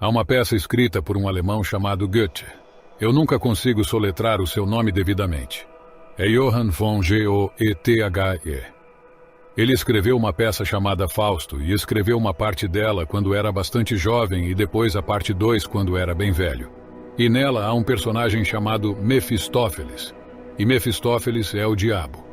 Há uma peça escrita por um alemão chamado Goethe. Eu nunca consigo soletrar o seu nome devidamente. É Johann von Goethe. Ele escreveu uma peça chamada Fausto e escreveu uma parte dela quando era bastante jovem e depois a parte 2 quando era bem velho. E nela há um personagem chamado Mefistófeles. E Mefistófeles é o diabo.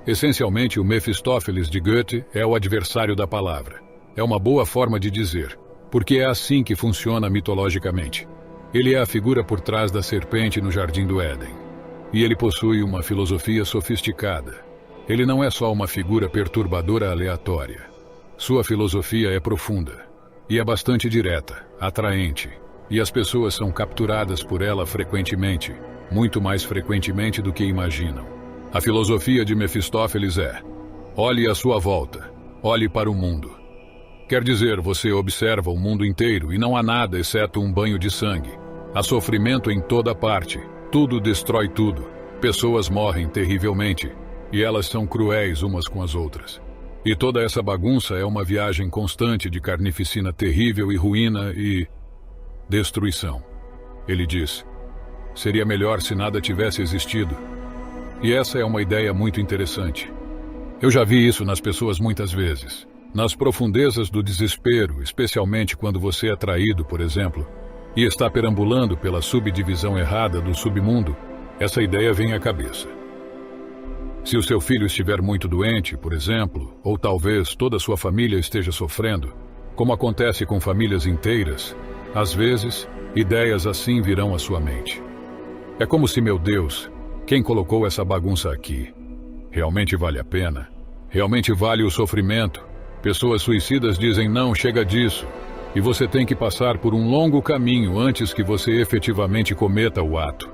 Essencialmente, o Mefistófeles de Goethe é o adversário da palavra. É uma boa forma de dizer, porque é assim que funciona mitologicamente. Ele é a figura por trás da serpente no Jardim do Éden. E ele possui uma filosofia sofisticada. Ele não é só uma figura perturbadora aleatória. Sua filosofia é profunda. E é bastante direta, atraente. E as pessoas são capturadas por ela frequentemente, muito mais frequentemente do que imaginam. A filosofia de Mefistófeles é: olhe à sua volta, olhe para o mundo. Quer dizer, você observa o mundo inteiro e não há nada exceto um banho de sangue. Há sofrimento em toda parte, tudo destrói tudo. Pessoas morrem terrivelmente e elas são cruéis umas com as outras. E toda essa bagunça é uma viagem constante de carnificina terrível e ruína e destruição. Ele diz: seria melhor se nada tivesse existido. E essa é uma ideia muito interessante. Eu já vi isso nas pessoas muitas vezes. Nas profundezas do desespero, especialmente quando você é traído, por exemplo, e está perambulando pela subdivisão errada do submundo, essa ideia vem à cabeça. Se o seu filho estiver muito doente, por exemplo, ou talvez toda a sua família esteja sofrendo, como acontece com famílias inteiras, às vezes, ideias assim virão à sua mente. É como se, meu Deus, quem colocou essa bagunça aqui? Realmente vale a pena? Realmente vale o sofrimento? Pessoas suicidas dizem não, chega disso. E você tem que passar por um longo caminho antes que você efetivamente cometa o ato.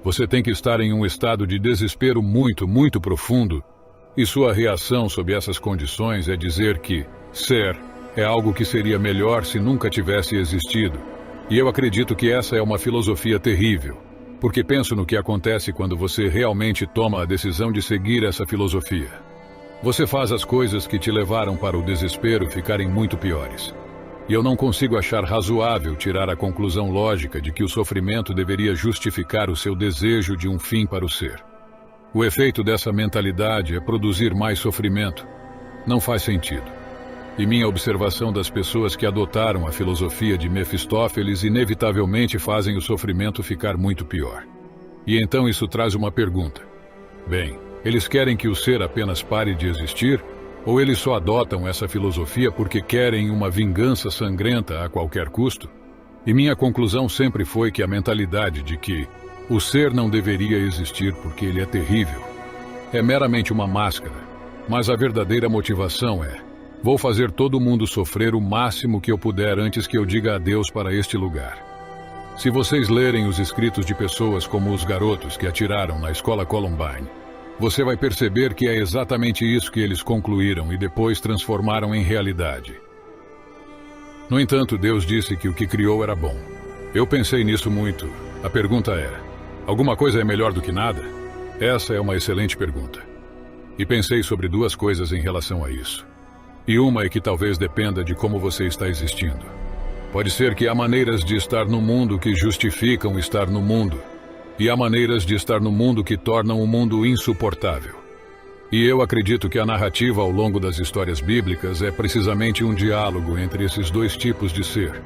Você tem que estar em um estado de desespero muito, muito profundo. E sua reação sob essas condições é dizer que ser é algo que seria melhor se nunca tivesse existido. E eu acredito que essa é uma filosofia terrível. Porque penso no que acontece quando você realmente toma a decisão de seguir essa filosofia. Você faz as coisas que te levaram para o desespero ficarem muito piores. E eu não consigo achar razoável tirar a conclusão lógica de que o sofrimento deveria justificar o seu desejo de um fim para o ser. O efeito dessa mentalidade é produzir mais sofrimento. Não faz sentido. E minha observação das pessoas que adotaram a filosofia de Mefistófeles inevitavelmente fazem o sofrimento ficar muito pior. E então isso traz uma pergunta. Bem, eles querem que o ser apenas pare de existir? Ou eles só adotam essa filosofia porque querem uma vingança sangrenta a qualquer custo? E minha conclusão sempre foi que a mentalidade de que o ser não deveria existir porque ele é terrível é meramente uma máscara, mas a verdadeira motivação é: vou fazer todo mundo sofrer o máximo que eu puder antes que eu diga adeus para este lugar. Se vocês lerem os escritos de pessoas como os garotos que atiraram na escola Columbine, você vai perceber que é exatamente isso que eles concluíram e depois transformaram em realidade. No entanto, Deus disse que o que criou era bom. Eu pensei nisso muito. A pergunta é: alguma coisa é melhor do que nada? Essa é uma excelente pergunta. E pensei sobre duas coisas em relação a isso. E uma é que talvez dependa de como você está existindo. Pode ser que há maneiras de estar no mundo que justificam estar no mundo. E há maneiras de estar no mundo que tornam o mundo insuportável. E eu acredito que a narrativa ao longo das histórias bíblicas é precisamente um diálogo entre esses dois tipos de ser.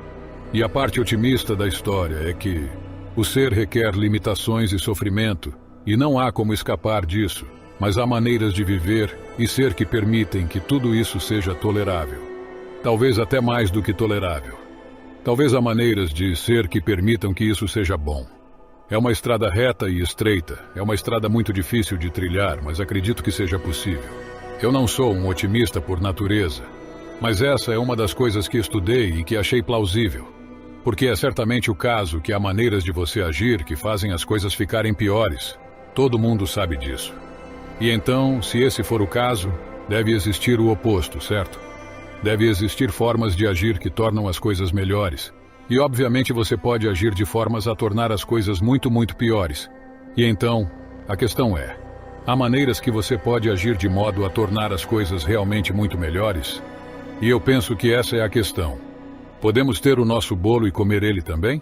E a parte otimista da história é que o ser requer limitações e sofrimento, e não há como escapar disso. Mas há maneiras de viver e ser que permitem que tudo isso seja tolerável. Talvez até mais do que tolerável. Talvez há maneiras de ser que permitam que isso seja bom. É uma estrada reta e estreita. É uma estrada muito difícil de trilhar, mas acredito que seja possível. Eu não sou um otimista por natureza, mas essa é uma das coisas que estudei e que achei plausível. Porque é certamente o caso que há maneiras de você agir que fazem as coisas ficarem piores. Todo mundo sabe disso. E então, se esse for o caso, deve existir o oposto, certo? Deve existir formas de agir que tornam as coisas melhores. E obviamente você pode agir de formas a tornar as coisas muito, muito piores. E então, a questão é: há maneiras que você pode agir de modo a tornar as coisas realmente muito melhores? E eu penso que essa é a questão. Podemos ter o nosso bolo e comer ele também?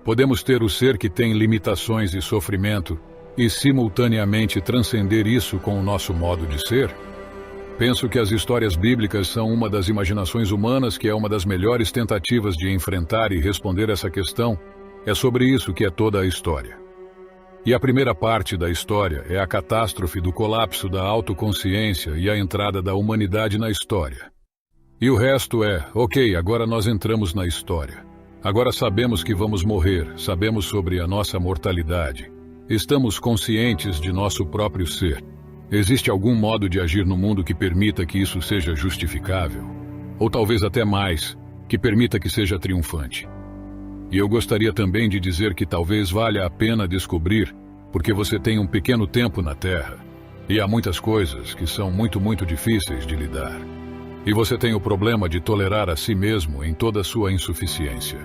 Podemos ter o ser que tem limitações e sofrimento e simultaneamente transcender isso com o nosso modo de ser? Penso que as histórias bíblicas são uma das imaginações humanas que é uma das melhores tentativas de enfrentar e responder essa questão. É sobre isso que é toda a história. E a primeira parte da história é a catástrofe do colapso da autoconsciência e a entrada da humanidade na história. E o resto é, ok, agora nós entramos na história. Agora sabemos que vamos morrer, sabemos sobre a nossa mortalidade. Estamos conscientes de nosso próprio ser. Existe algum modo de agir no mundo que permita que isso seja justificável? Ou talvez até mais, que permita que seja triunfante? E eu gostaria também de dizer que talvez valha a pena descobrir, porque você tem um pequeno tempo na Terra, e há muitas coisas que são muito difíceis de lidar. E você tem o problema de tolerar a si mesmo em toda a sua insuficiência.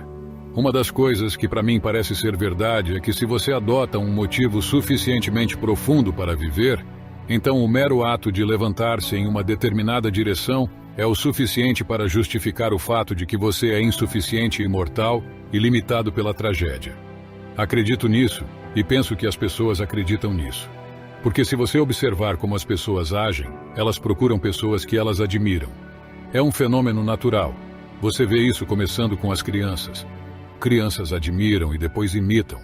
Uma das coisas que para mim parece ser verdade é que se você adota um motivo suficientemente profundo para viver, então o mero ato de levantar-se em uma determinada direção é o suficiente para justificar o fato de que você é insuficiente e mortal e limitado pela tragédia. Acredito nisso e penso que as pessoas acreditam nisso. Porque se você observar como as pessoas agem, elas procuram pessoas que elas admiram. É um fenômeno natural. Você vê isso começando com as crianças. Crianças admiram e depois imitam.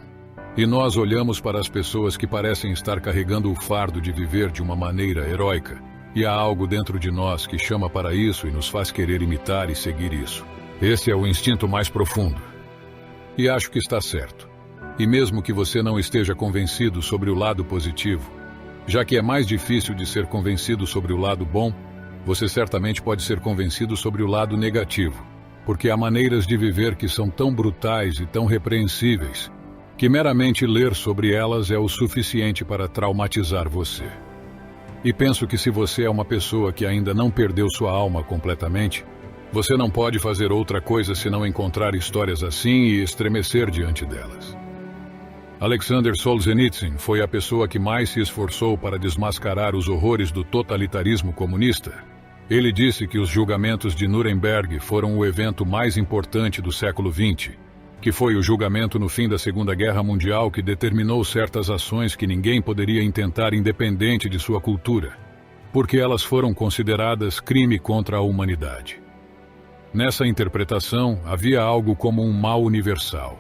E nós olhamos para as pessoas que parecem estar carregando o fardo de viver de uma maneira heróica. E há algo dentro de nós que chama para isso e nos faz querer imitar e seguir isso. Esse é o instinto mais profundo. E acho que está certo. E mesmo que você não esteja convencido sobre o lado positivo, já que é mais difícil de ser convencido sobre o lado bom, você certamente pode ser convencido sobre o lado negativo, porque há maneiras de viver que são tão brutais e tão repreensíveis, que meramente ler sobre elas é o suficiente para traumatizar você. E penso que se você é uma pessoa que ainda não perdeu sua alma completamente, você não pode fazer outra coisa senão encontrar histórias assim e estremecer diante delas. Alexander Solzhenitsyn foi a pessoa que mais se esforçou para desmascarar os horrores do totalitarismo comunista. Ele disse que os julgamentos de Nuremberg foram o evento mais importante do século XX, que foi o julgamento no fim da Segunda Guerra Mundial que determinou certas ações que ninguém poderia intentar independente de sua cultura, porque elas foram consideradas crime contra a humanidade. Nessa interpretação, havia algo como um mal universal.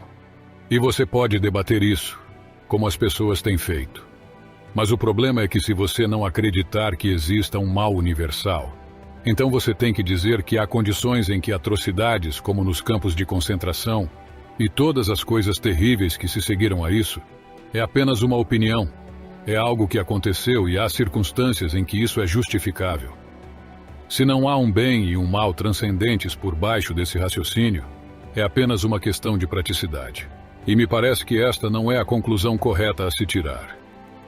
E você pode debater isso, como as pessoas têm feito. Mas o problema é que se você não acreditar que exista um mal universal, então você tem que dizer que há condições em que atrocidades, como nos campos de concentração, e todas as coisas terríveis que se seguiram a isso, é apenas uma opinião, é algo que aconteceu e há circunstâncias em que isso é justificável. Se não há um bem e um mal transcendentes por baixo desse raciocínio, é apenas uma questão de praticidade. E me parece que esta não é a conclusão correta a se tirar.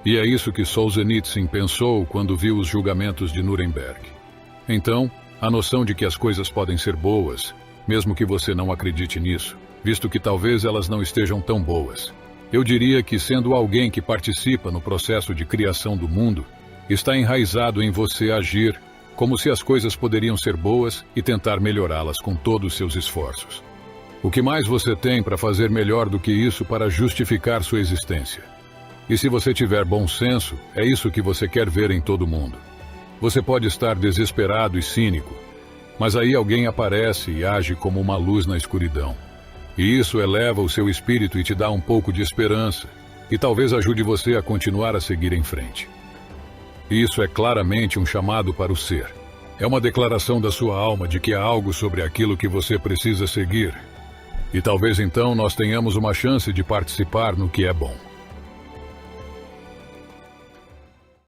E é isso que Solzhenitsyn pensou quando viu os julgamentos de Nuremberg. Então, a noção de que as coisas podem ser boas, mesmo que você não acredite nisso, visto que talvez elas não estejam tão boas. Eu diria que, sendo alguém que participa no processo de criação do mundo, está enraizado em você agir como se as coisas poderiam ser boas e tentar melhorá-las com todos os seus esforços. O que mais você tem para fazer melhor do que isso para justificar sua existência? E se você tiver bom senso, é isso que você quer ver em todo mundo. Você pode estar desesperado e cínico, mas aí alguém aparece e age como uma luz na escuridão. E isso eleva o seu espírito e te dá um pouco de esperança, e talvez ajude você a continuar a seguir em frente. Isso é claramente um chamado para o ser. É uma declaração da sua alma de que há algo sobre aquilo que você precisa seguir. E talvez então nós tenhamos uma chance de participar no que é bom.